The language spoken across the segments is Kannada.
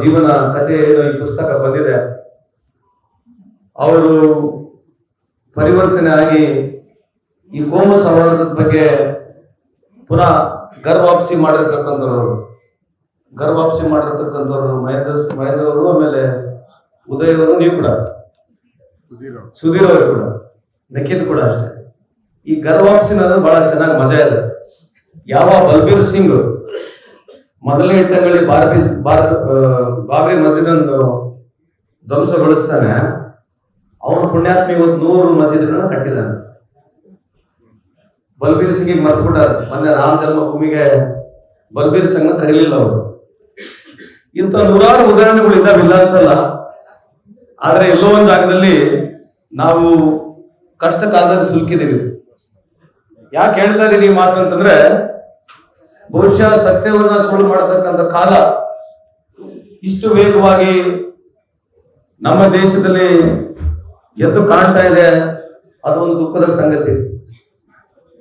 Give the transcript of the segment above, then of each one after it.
ಜೀವನ ಕಥೆ ಏನು ಈ ಪುಸ್ತಕ ಬಂದಿದೆ, ಅವರು ಪರಿವರ್ತನೆ ಆಗಿ ಈ ಕೋಮು ಸೌಹಾರ್ದದ ಬಗ್ಗೆ ಪುನಃ ಗರ್ವಾಪ್ಸಿ ಮಾಡಿರ್ತಕ್ಕಂಥವ್ರು ಮಹೇಂದ್ರ ಅವರು, ಆಮೇಲೆ ಉದಯ್ ಅವರು, ನೀವು ಕೂಡ ಸುಧೀರ್ ಅವರು ಕೂಡ, ನಖಿತ್ ಕೂಡ ಅಷ್ಟೇ. ಈ ಗರ್ವಾಪ್ಸಿನ ಬಹಳ ಚೆನ್ನಾಗಿ ಮಜಾ ಇದೆ. ಯಾವ ಬಲ್ಬೀರ್ ಸಿಂಗ್ ಮೊದಲನೇ ಇಟ್ಟಂಗಳಿ ಬಾಬ್ರಿ ಮಸೀದ್ ಅನ್ನು ಧ್ವಂಸಗೊಳಿಸ್ತಾನೆ, ಅವನ ಪುಣ್ಯಾತ್ಮ ಇವತ್ತು 100 ಮಸೀದ್ಗಳನ್ನ ಕಟ್ಟಿದ್ದಾನೆ. ಬಲ್ಬೀರ್ ಸಿಂಗ್ ಮರ್ತು ಬಿಟ್ಟಾರೆ, ಮೊನ್ನೆ ರಾಮ ಜನ್ಮಭೂಮಿಗೆ ಬಲ್ಬೀರ್ ಸಿಂಗ್ ಕರೀಲಿಲ್ಲ ಅವರು. ಇಂಥ ನೂರಾರು ಉದಾಹರಣೆಗಳು ಇದ್ದಾವಿಲ್ಲ ಅಂತಲ್ಲ, ಆದ್ರೆ ಎಲ್ಲೋ ಒಂದು ಜಾಗದಲ್ಲಿ ನಾವು ಕಷ್ಟ ಕಾಲದಲ್ಲಿ ಸಿಲುಕಿದ್ದೀವಿ. ಯಾಕೆ ಹೇಳ್ತಾ ಇದ್ದೀನಿ ಈ ಮಾತಂತಂದ್ರೆ, ಬಹುಶಃ ಸತ್ಯವನ್ನ ಸುಳ್ಳು ಮಾಡತಕ್ಕಂಥ ಕಾಲ ಇಷ್ಟು ವೇಗವಾಗಿ ನಮ್ಮ ದೇಶದಲ್ಲಿ ಎದ್ದು ಕಾಣ್ತಾ ಇದೆ, ಅದೊಂದು ದುಃಖದ ಸಂಗತಿ.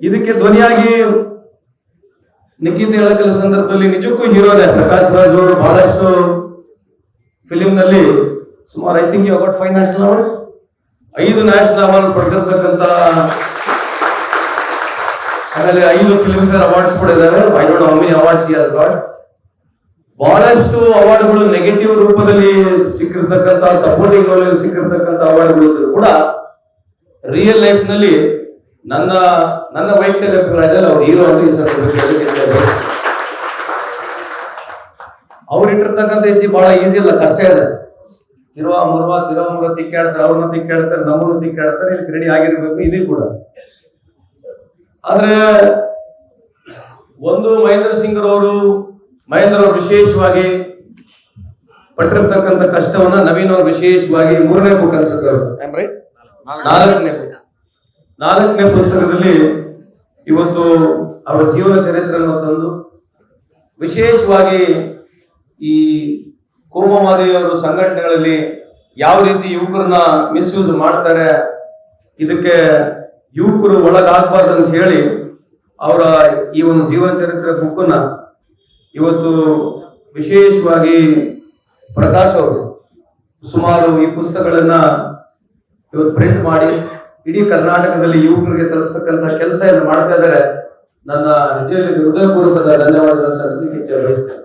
ಇದಕ್ಕೆ ಧ್ವನಿಯಾಗಿ ನಿಖಿತ್ ಹೇಳಕಲ ಸಂದರ್ಭದಲ್ಲಿ ನಿಜಕ್ಕೂ ಹೀರೋನೇ ಪ್ರಕಾಶ್ ರಾಜ್ ಅವರು. ಬಹಳಷ್ಟು ಫಿಲಿಂ ನಲ್ಲಿ ಸುಮಾರು I think you got 5 national awards, 5 national award ಪಡೆದಿರ್ತಕ್ಕಂಥ, ಆಮೇಲೆ 5 ಫಿಲ್ಮ್ ಫೇರ್ ಅವಾರ್ಡ್ಸ್ ಕೂಡ ಇದಾವೆ. I don't know how many awards he has got. ಬಹಳಷ್ಟು ಅವಾರ್ಡ್ಗಳು ನೆಗೆಟಿವ್ ರೂಪದಲ್ಲಿ ಸಿಕ್ಕಿರ್ತಕ್ಕಂಥ, ಸಪೋರ್ಟಿಂಗ್ ರೋಲ್ ಸಿಕ್ಕಿರ್ತಕ್ಕಂಥ ಅವಾರ್ಡ್ಗಳು ಕೂಡ ರಿಯಲ್ ಲೈಫ್ ನಲ್ಲಿ ನನ್ನ ವೈಯಕ್ತಿಕ ಅಭಿಪ್ರಾಯದಲ್ಲಿ ಅವ್ರು ಹೀರೋ ಅಂತ ಈ ಸಂದರ್ಭದಲ್ಲಿ ಅವ್ರು ಇಟ್ಟಿರ್ತಕ್ಕಂಥ ಹೆಜ್ಜೆ ಬಹಳ ಈಸಿ ಇಲ್ಲ, ಕಷ್ಟ ಇದೆ. ತಿರುವ ಮುರುವ ತಿಕ್ಕಾಡ್ತಾರೆ, ಅವ್ರನ್ನ ತಿಕ್ಕಾಡ್ತಾರೆ, ನಮ್ಮನ್ನು ತಿಕ್ಕಾಡ್ತಾರೆ, ಇದಕ್ಕೆ ರೆಡಿ ಆಗಿರ್ಬೇಕು. ಇದು ಕೂಡ ಆದ್ರೆ ಒಂದು ಮಹೇಂದ್ರ ಅವರು ವಿಶೇಷವಾಗಿ ಪಟ್ಟಿರ್ತಕ್ಕಂಥ ಕಷ್ಟವನ್ನ ನವೀನ್ ಅವರು ವಿಶೇಷವಾಗಿ 3ನೇ ಬುಕ್ ಅನ್ಸುತ್ತೆ, 4ನೇ ಪುಸ್ತಕದಲ್ಲಿ ಇವತ್ತು ಅವರ ಜೀವನ ಚರಿತ್ರೆಯನ್ನು ತಂದು ವಿಶೇಷವಾಗಿ ಈ ಕೋಮುವಾದಿಯವರು ಸಂಘಟನೆಗಳಲ್ಲಿ ಯಾವ ರೀತಿ ಯುವಕರನ್ನ ಮಿಸ್ಯೂಸ್ ಮಾಡ್ತಾರೆ, ಇದಕ್ಕೆ ಯುವಕರು ಒಳಗಾಗಬಾರ್ದು ಅಂತ ಹೇಳಿ ಅವರ ಈ ಒಂದು ಜೀವನ ಚರಿತ್ರೆ ಬುಕ್ಕನ್ನ ಇವತ್ತು ವಿಶೇಷವಾಗಿ ಪ್ರಕಾಶ್ ಅವರು ಸುಮಾರು ಈ ಪುಸ್ತಕಗಳನ್ನ ಇವತ್ತು ಪ್ರಿಂಟ್ ಮಾಡಿ ಇಡೀ ಕರ್ನಾಟಕದಲ್ಲಿ ಯುವಕರಿಗೆ ತಲುಪಿಸ್ತಕ್ಕಂಥ ಕೆಲಸ ಏನು ಮಾಡ್ತಾ ಇದ್ದಾರೆ. ನನ್ನ ನಿಜವಾಗಿ ಹೃದಯಪೂರ್ವಕದ ಧನ್ಯವಾದಗಳನ್ನು ಸಲ್ಲಿಸಲಿಕ್ಕೆ ಬಯಸ್ತೇನೆ.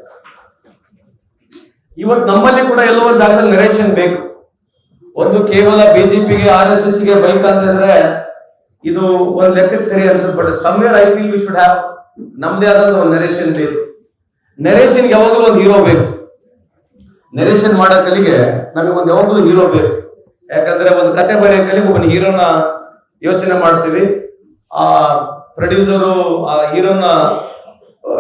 ಇವತ್ತು ನಮ್ಮಲ್ಲಿ ಕೂಡ ಎಲ್ಲೋ ಒಂದು ಜಾಗದಲ್ಲಿ ನರೇಷನ್ ಬೇಕು. ಒಂದು ಕೇವಲ ಬಿಜೆಪಿಗೆ RSS ಗೆ ಬೈಕ್ ಅಂತಂದ್ರೆ ಇದು ಒಂದು ಲೆಕ್ಕಕ್ಕೆ ಸರಿ ಅನ್ಸುತ್ತೆ, but somewhere I feel we should have ನಮ್ದೇ ಆದಂತ ಒಂದು ನರೇಷನ್ ಬೇಕು. ನರೇಷನ್ಗೆ ಯಾವಾಗಲೂ ಒಂದು ಹೀರೋ ಬೇಕು. ನರೇಷನ್ ಮಾಡೋ ಕಲಿಗೆ ನಮಗೊಂದು ಯಾವಾಗಲೂ ಹೀರೋ ಬೇಕು. ಯಾಕಂದ್ರೆ ಒಂದು ಕತೆ ಬರೆಯೋ ಕಲಿಗೆ ಒಬ್ಬನ ಹೀರೋನ ಯೋಚನೆ ಮಾಡ್ತೀವಿ. ಆ ಪ್ರೊಡ್ಯೂಸರು ಆ ಹೀರೋನ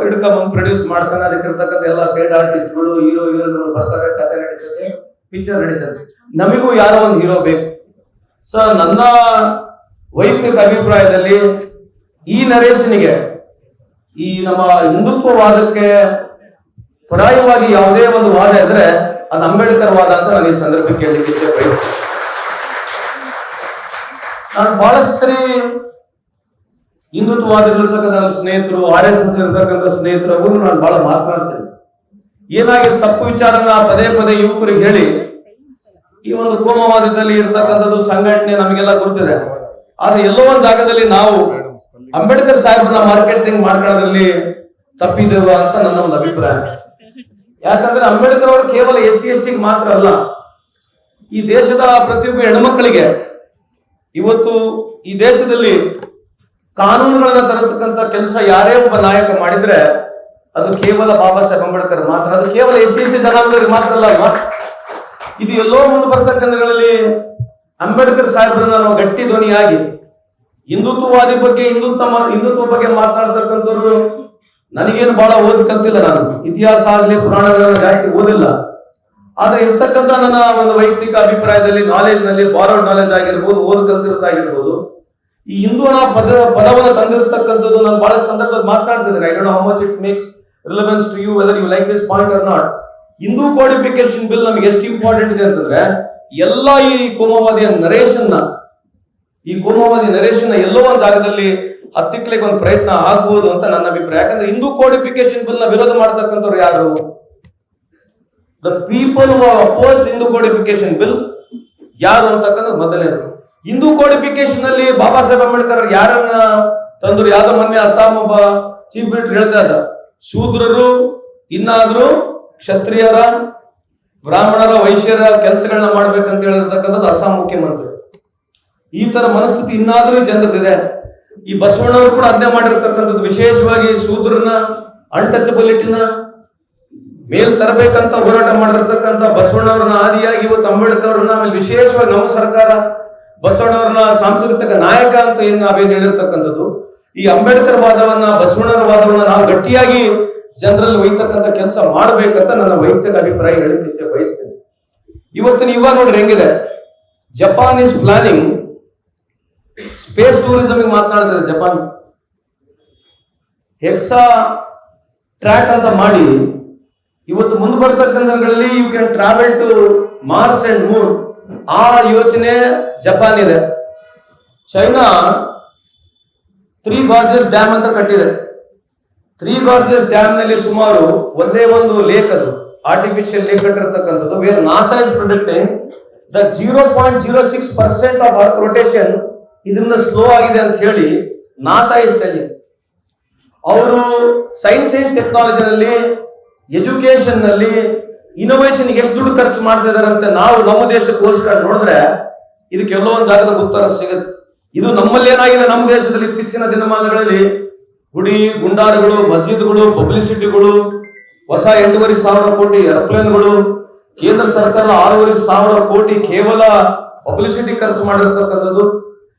ಹಿಡ್ಕೊಂಡ್ ಪ್ರೊಡ್ಯೂಸ್ ಮಾಡ್ತಾನೆ, ಅದಕ್ಕೆ ಇರ್ತಕ್ಕಂಥ ಎಲ್ಲ ಸೈಡ್ ಆರ್ಟಿಸ್ಟ್ಗಳು, ಹೀರೋಗಳು ಬರ್ತಾರೆ, ಕತೆ ನಡೀತದೆ, ಪಿಕ್ಚರ್ ನಡೀತದೆ. ನಮಗೂ ಯಾರೋ ಒಂದು ಹೀರೋ ಬೇಕು. ಸೊ ನನ್ನ ವೈಯಕ್ತಿಕ ಅಭಿಪ್ರಾಯದಲ್ಲಿ ಈ ನರೇಶನಿಗೆ, ಈ ನಮ್ಮ ಹಿಂದುತ್ವವಾದಕ್ಕೆ ಪರಾಯವಾಗಿ ಯಾವುದೇ ಒಂದು ವಾದ ಇದ್ರೆ ಅದು ಅಂಬೇಡ್ಕರ್ ವಾದ ಅಂತ ನಾನು ಈ ಸಂದರ್ಭಕ್ಕೆ ಹೇಳಲಿಕ್ಕೆ ಬಯಸ್ತೇನೆ. ನಾನು ಬಹಳಷ್ಟು ಸರಿ ಹಿಂದುತ್ವವಾದಿಗಳಿರ್ತಕ್ಕಂಥ ಸ್ನೇಹಿತರು, RSS ಇರ್ತಕ್ಕಂಥ ಸ್ನೇಹಿತರು ಅವರು ನಾನು ಬಹಳ ಮಾತನಾಡ್ತೇನೆ. ಏನಾಗಿದೆ ತಪ್ಪು ವಿಚಾರನ ಪದೇ ಪದೇ ಯುವಕರಿಗೆ ಹೇಳಿ ಈ ಒಂದು ಕೋಮುವಾದದಲ್ಲಿ ಇರ್ತಕ್ಕಂಥದ್ದು ಸಂಘಟನೆ ನಮಗೆಲ್ಲ ಗೊತ್ತಿದೆ. ಆದ್ರೆ ಎಲ್ಲೋ ಒಂದು ಜಾಗದಲ್ಲಿ ನಾವು ಅಂಬೇಡ್ಕರ್ ಸಾಹೇಬ್ರನ್ನ ಮಾರ್ಕೆಟಿಂಗ್ ಮಾಡ್ಕೊಳ್ಳೋದ್ರಲ್ಲಿ ತಪ್ಪಿದ್ದೇವ ಅಂತ ನನ್ನ ಒಂದು ಅಭಿಪ್ರಾಯ. ಯಾಕಂದ್ರೆ ಅಂಬೇಡ್ಕರ್ ಅವರು ಕೇವಲ SC ST ಮಾತ್ರ ಅಲ್ಲ, ಈ ದೇಶದ ಪ್ರತಿಯೊಬ್ಬ ಹೆಣ್ಮಕ್ಕಳಿಗೆ ಇವತ್ತು ಈ ದೇಶದಲ್ಲಿ ಕಾನೂನುಗಳನ್ನ ತರತಕ್ಕಂಥ ಕೆಲಸ ಯಾರೇ ಒಬ್ಬ ನಾಯಕ ಮಾಡಿದ್ರೆ ಅದು ಕೇವಲ ಬಾಬಾ ಸಾಹೇಬ್ ಅಂಬೇಡ್ಕರ್ ಮಾತ್ರ. ಅದು ಕೇವಲ SC ST ಜನಾಂಗದವರಿಗೆ ಮಾತ್ರ ಅಲ್ಲ. ಇದು ಎಲ್ಲೋ ಮುಂದೆ ಬರ್ತಕ್ಕಂಥಗಳಲ್ಲಿ ಅಂಬೇಡ್ಕರ್ ಸಾಹೇಬ್ರನ್ನ ನಾವು ಗಟ್ಟಿ ಧ್ವನಿಯಾಗಿ ಹಿಂದುತ್ವವಾದಿ ಬಗ್ಗೆ ಹಿಂದುತ್ವ ಬಗ್ಗೆ ಮಾತನಾಡ್ತಕ್ಕಂಥವ್ರು, ನನಗೇನು ಬಹಳ ಓದಿ ಕಲ್ತಿಲ್ಲ, ನಾನು ಇತಿಹಾಸ ಆಗ್ಲಿ ಪುರಾಣಗಳನ್ನ ಜಾಸ್ತಿ ಓದಿಲ್ಲ. ಆದ್ರೆ ಇರ್ತಕ್ಕಂಥ ನನ್ನ ಒಂದು ವೈಯಕ್ತಿಕ ಅಭಿಪ್ರಾಯದಲ್ಲಿ ನಾಲೆಜ್ ನಲ್ಲಿ ಬಾರೋಡ್ ನಾಲೆಜ್ ಆಗಿರ್ಬೋದು, ಓದ್ ಕಲ್ತಿರೋದಾಗಿರ್ಬೋದು, ಈ ಹಿಂದೂ ಅನ್ನೋ ಪದವನ್ನು ತಂದಿರತಕ್ಕಂಥದ್ದು ನಾನು ಬಹಳ ಸಂದರ್ಭದಲ್ಲಿ ಮಾತನಾಡ್ತಿದ್ದೇನೆ. I don't know how much it makes relevance to you whether you like this point or not. Hindu codification bill ನಮಗೆ ಎಷ್ಟು ಇಂಪಾರ್ಟೆಂಟ್ ಇದೆ ಅಂತಂದ್ರೆ ಎಲ್ಲ ಈ ಕೋಮುವಾದಿ ನರೇಶನ್ ಎಲ್ಲೋ ಒಂದು ಜಾಗದಲ್ಲಿ ಹತ್ತಿಕ್ಲಿಕ್ಕೆ ಒಂದು ಪ್ರಯತ್ನ ಆಗ್ಬೋದು ಅಂತ ನನ್ನ ಅಭಿಪ್ರಾಯ. ಯಾಕಂದ್ರೆ ಹಿಂದೂ ಕೋಡಿಫಿಕೇಶನ್ ಬಿಲ್ ನ ವಿರೋಧ ಮಾಡತಕ್ಕಂಥವ್ರು ಯಾರು? The people who opposed Hindu codification bill ಯಾರು ಅಂತಕ್ಕಂಥದ್ದು ಮೊದಲನೇದು. ಹಿಂದೂ ಕೋಡಿಫಿಕೇಶನ್ ಅಲ್ಲಿ ಬಾಬಾ ಸಾಹೇಬ್ ಅಂಬೇಡ್ಕರ್ ಯಾರನ್ನ ತಂದ್ರು? ಯಾವ್ದೋ ಮೊನ್ನೆ ಅಸ್ಸಾಂ ಒಬ್ಬ ಚೀಫ್ ಮಿನಿಸ್ಟರ್ ಹೇಳ್ತಾ ಇದ್ದ, ಶೂದ್ರರು ಇನ್ನಾದ್ರೂ ಕ್ಷತ್ರಿಯರ, ಬ್ರಾಹ್ಮಣರ, ವೈಶ್ಯರ ಕೆಲಸಗಳನ್ನ ಮಾಡ್ಬೇಕಂತ ಹೇಳಿರ್ತಕ್ಕಂಥದ್ದು ಅಸ್ಸಾಂ ಮುಖ್ಯಮಂತ್ರಿ. ಈ ತರ ಮನಸ್ಥಿತಿ ಇನ್ನಾದ್ರೂ ಜನರದಿದೆ. ಈ ಬಸವಣ್ಣವರು ಕೂಡ ಅದನ್ನೇ ಮಾಡಿರ್ತಕ್ಕಂಥದ್ದು. ವಿಶೇಷವಾಗಿ ಶೂದ್ರನ ಅನ್ಟಚಬಿಲಿಟಿನ ಮೇಲ್ ತರಬೇಕಂತ ಹೋರಾಟ ಮಾಡಿರ್ತಕ್ಕಂಥ ಬಸವಣ್ಣವ್ರನ್ನ ಆದಿಯಾಗಿ ಇವತ್ತು ಅಂಬೇಡ್ಕರ್ ಅವ್ರನ್ನ, ಆಮೇಲೆ ವಿಶೇಷವಾಗಿ ನಮ್ಮ ಸರ್ಕಾರ ಬಸವಣ್ಣವ್ರನ್ನ ಸಾಂಸ್ಕೃತಿಕ ನಾಯಕ ಅಂತ ಏನ್ ನಾವೇನ್ ಹೇಳಿರ್ತಕ್ಕಂಥದ್ದು, ಈ ಅಂಬೇಡ್ಕರ್ ವಾದವನ್ನ, ಬಸವಣ್ಣವರ ವಾದವನ್ನ ನಾವು ಗಟ್ಟಿಯಾಗಿ ಜನರಲ್ಲಿ ಒಯ್ತಕ್ಕಂಥ ಕೆಲಸ ಮಾಡ್ಬೇಕಂತ ನನ್ನ ವೈಯಕ್ತಿಕ ಅಭಿಪ್ರಾಯ ಹೇಳಿಕೆ ಬಯಸ್ತೇನೆ. ಇವತ್ತಿನ ಯುಗ ನೋಡ್ರಿ ಹೆಂಗಿದೆ. Japan is planning space tourism ಮಾತನಾಡ್ತಿದೆ. ಜಪಾನ್ ಹೆಕ್ಸಾ ಟ್ರ್ಯಾಕ್ ಅಂತ ಮಾಡಿ ಇವತ್ತು ಮುಂದೆ ಬರ್ತಕ್ಕಂಥಗಳಲ್ಲಿ you can travel to Mars and moon. ಆ ಯೋಚನೆ ಜಪಾನ್ ಇದೆ. ಚೈನಾ 3 Gorges ಡ್ಯಾಮ್ ಅಂತ ಕಟ್ಟಿದೆ. 3 Gorges ಡ್ಯಾಮ್ ನಲ್ಲಿ ಸುಮಾರು ಒಂದೇ ಒಂದು ಲೇಕ್, ಅದು ಆರ್ಟಿಫಿಷಿಯಲ್ ಲೇಕ್ ಕಟ್ಟಿರ್ತಕ್ಕಂಥದ್ದು. Where NASA is predicting the 0.06% of earth rotation ಇದರಿಂದ ಸ್ಲೋ ಆಗಿದೆ ಅಂತ ಹೇಳಿ ನಾಸಾ ಇಸ್ ಟೆಲಿಂಗ್. ಅವರು ಸೈನ್ಸ್ ಅಂಡ್ ಟೆಕ್ನಾಲಜಿನಲ್ಲಿ, ಎಜುಕೇಶನ್ ನಲ್ಲಿ, ಇನೋವೇಷನ್ ಎಷ್ಟು ದುಡ್ಡು ಖರ್ಚು ಮಾಡ್ತಾ ಇದಾರಂತೆ ನಾವು ನಮ್ಮ ದೇಶಕ್ಕೆ ಹೋಲಿಸ್ಕೊಂಡು ನೋಡಿದ್ರೆ ಇದಕ್ಕೆ ಎಲ್ಲೋ ಒಂದು ಜಾಗದ ಉತ್ತರ ಸಿಗುತ್ತೆ. ಇದು ನಮ್ಮಲ್ಲಿ ಏನಾಗಿದೆ, ನಮ್ಮ ದೇಶದಲ್ಲಿ ಇತ್ತೀಚಿನ ದಿನಮಾನಗಳಲ್ಲಿ ಗುಡಿ ಗುಂಡಾರಗಳು, ಮಸ್ಜಿದ್ಗಳು, ಪಬ್ಲಿಸಿಟಿಗಳು, ಹೊಸ 8,500 ಕೋಟಿ ಏರೋಪ್ಲೇನ್ಗಳು, ಕೇಂದ್ರ ಸರ್ಕಾರ 6,500 ಕೋಟಿ ಕೇವಲ ಪಬ್ಲಿಸಿಟಿ ಖರ್ಚು ಮಾಡಿರ್ತಕ್ಕಂಥದ್ದು.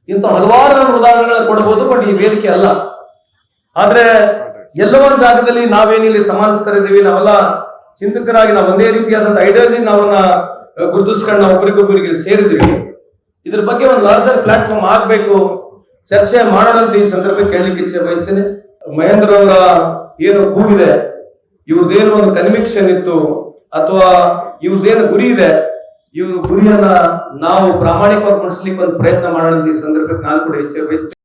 ಇಂಥ ಹಲವಾರು ಉದಾಹರಣೆಗಳನ್ನ ಕೊಡಬಹುದು, ಬಟ್ ಈ ವೇದಿಕೆ ಅಲ್ಲ. ಆದ್ರೆ ಎಲ್ಲೋ ಒಂದು ಜಾಗದಲ್ಲಿ ನಾವೇನಿಲ್ಲಿ ಸಮಾನಸ್ಕರಿದ್ದೀವಿ, ನಾವೆಲ್ಲ ಚಿಂತಕರಾಗಿ ನಾವು ಒಂದೇ ರೀತಿಯಾದಂತಹ ಐಡಿಯಾಲಜಿ ನಾವನ್ನ ಗುರುತಿಸ್ಕೊಂಡು ನಾವು ಒಬ್ಬರಿಗೊಬ್ಬರಿಗೆ ಸೇರಿದ್ದೀವಿ. ಇದ್ರ ಬಗ್ಗೆ ಒಂದು ಲಾರ್ಜರ್ ಪ್ಲಾಟ್ಫಾರ್ಮ್ ಆಗ್ಬೇಕು, ಚರ್ಚೆ ಮಾಡೋಣ ಅಂತ ಈ ಸಂದರ್ಭಕ್ಕೆ ಕೇಳಲಿಕ್ಕೆ ಇಚ್ಛೆ ಬಯಸ್ತೇನೆ. ಮಹೇಂದ್ರ ಅವರ ಏನು ಕೂಗಿದೆ, ಇವ್ರದ್ದೇನು ಒಂದು ಕನ್ವಿಕ್ಷನ್ ಇತ್ತು ಅಥವಾ ಇವ್ರದ್ದೇನು ಗುರಿ ಇದೆ, ಇವ್ರ ಗುರಿಯನ್ನ ನಾವು ಪ್ರಾಮಾಣಿಕವಾಗಿ ಮುಡಿಸ್ಲಿಕ್ಕೆ ಒಂದು ಪ್ರಯತ್ನ ಮಾಡೋಣ ಅಂತ ಈ ಸಂದರ್ಭಕ್ಕೆ ನಾನು ಕೂಡ ಇಚ್ಛೆ ಬಯಸ್ತೇನೆ.